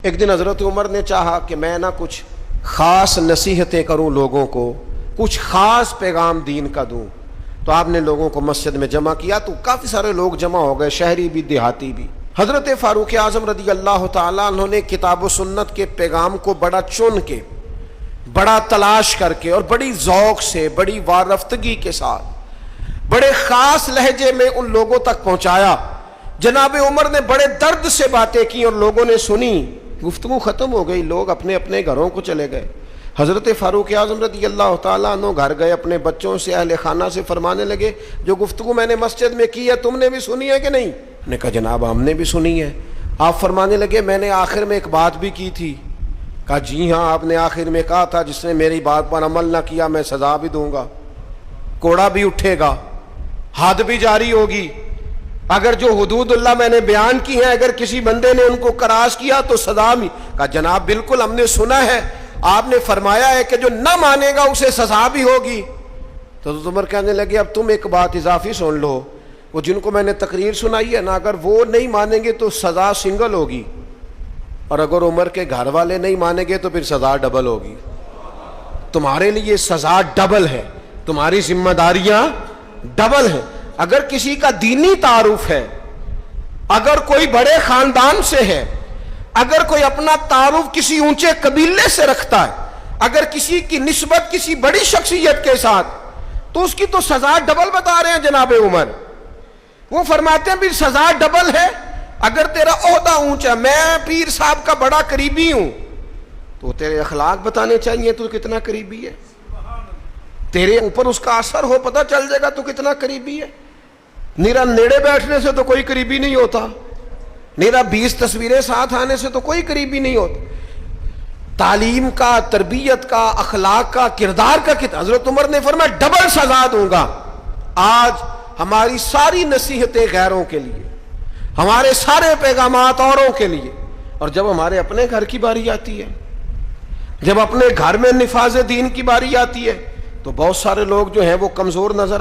ایک دن حضرت عمر نے چاہا کہ میں نہ کچھ خاص نصیحتیں کروں لوگوں کو، کچھ خاص پیغام دین کا دوں. تو آپ نے لوگوں کو مسجد میں جمع کیا تو کافی سارے لوگ جمع ہو گئے، شہری بھی دیہاتی بھی. حضرت فاروق اعظم رضی اللہ تعالیٰ عنہ نے کتاب و سنت کے پیغام کو بڑا چن کے، بڑا تلاش کر کے اور بڑی ذوق سے، بڑی وارفتگی کے ساتھ، بڑے خاص لہجے میں ان لوگوں تک پہنچایا. جناب عمر نے بڑے درد سے باتیں کی اور لوگوں نے سنی. گفتگو ختم ہو گئی، لوگ اپنے اپنے گھروں کو چلے گئے. حضرت فاروق اعظم رضی اللہ تعالیٰ عنہ گھر گئے، اپنے بچوں سے، اہل خانہ سے فرمانے لگے جو گفتگو میں نے مسجد میں کی ہے تم نے بھی سنی ہے کہ نہیں؟ نے کہا جناب ہم نے بھی سنی ہے. آپ فرمانے لگے میں نے آخر میں ایک بات بھی کی تھی. کہا جی ہاں آپ نے آخر میں کہا تھا جس نے میری بات پر عمل نہ کیا میں سزا بھی دوں گا، کوڑا بھی اٹھے گا، حد بھی جاری ہوگی. اگر جو حدود اللہ میں نے بیان کی ہیں اگر کسی بندے نے ان کو کراس کیا تو سزا بھی. کہا جناب بالکل ہم نے سنا ہے، آپ نے فرمایا ہے کہ جو نہ مانے گا اسے سزا بھی ہوگی. تو عمر کہنے لگے اب تم ایک بات اضافی سن لو، وہ جن کو میں نے تقریر سنائی ہے نا اگر وہ نہیں مانیں گے تو سزا سنگل ہوگی، اور اگر عمر کے گھر والے نہیں مانیں گے تو پھر سزا ڈبل ہوگی. تمہارے لیے سزا ڈبل ہے، تمہاری ذمہ داریاں ڈبل ہیں. اگر کسی کا دینی تعارف ہے، اگر کوئی بڑے خاندان سے ہے، اگر کوئی اپنا تعارف کسی اونچے قبیلے سے رکھتا ہے، اگر کسی کی نسبت کسی بڑی شخصیت کے ساتھ، تو اس کی تو سزا ڈبل بتا رہے ہیں جناب عمر. وہ فرماتے ہیں بھی سزا ڈبل ہے. اگر تیرا عہدہ اونچا، میں پیر صاحب کا بڑا قریبی ہوں، تو تیرے اخلاق بتانے چاہیے تو کتنا قریبی ہے. تیرے اوپر اس کا اثر ہو پتہ چل جائے گا تو کتنا قریبی ہے. نیرا نیڑے بیٹھنے سے تو کوئی قریبی نہیں ہوتا، نیرا 20 تصویریں ساتھ آنے سے تو کوئی قریبی نہیں ہوتا. تعلیم کا، تربیت کا، اخلاق کا، کردار کا حضرت عمر نے فرمایا ڈبل سزا دوں گا. آج ہماری ساری نصیحتیں غیروں کے لیے، ہمارے سارے پیغامات اوروں کے لیے، اور جب ہمارے اپنے گھر کی باری آتی ہے، جب اپنے گھر میں نفاذ دین کی باری آتی ہے تو بہت سارے لوگ جو ہیں وہ کمزور نظر